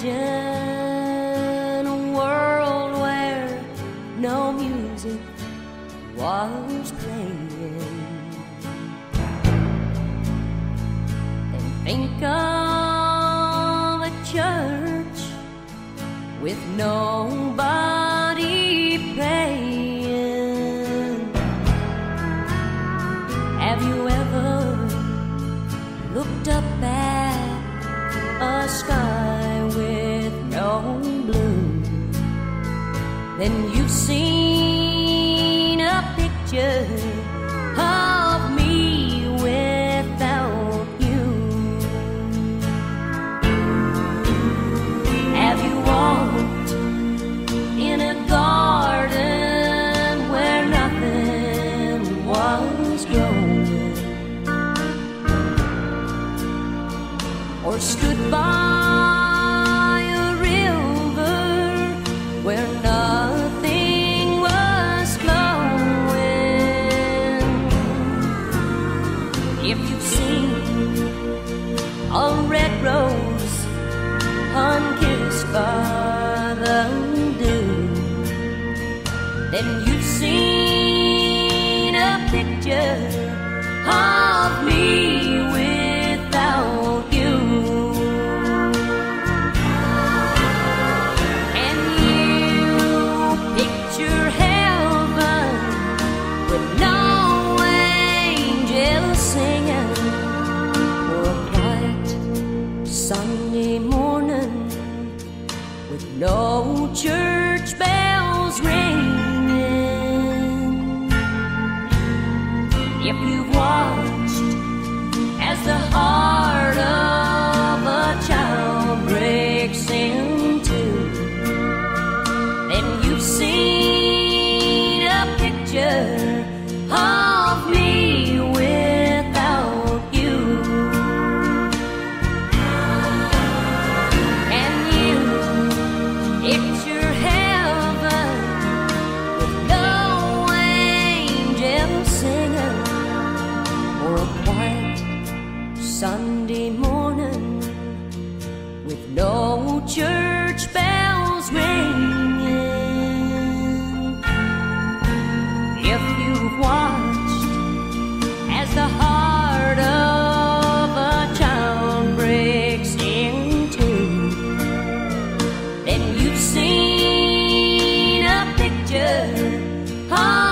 imagine a world where no music was playing. Then think of a church with nobody praying. Have you ever looked up at a sky with no blue? Then you've seen a picture of me without you. Have you walked in a garden where nothing was growing? Or stood by a river where nothing was flowing? If you've seen a red rose unkissed by the dew, then you've seen a picture of me without you. And you picture heaven with no angels singing, or a quiet Sunday morning with no church bells ringing. If you've watched as the heart of a child breaks in two, then you've seen a picture of me without you. And you picture heaven with no angels singing, or a quiet Sunday morning with no church bells ringing. If you've watched as the heart of a child breaks in two, then you've seen a picture of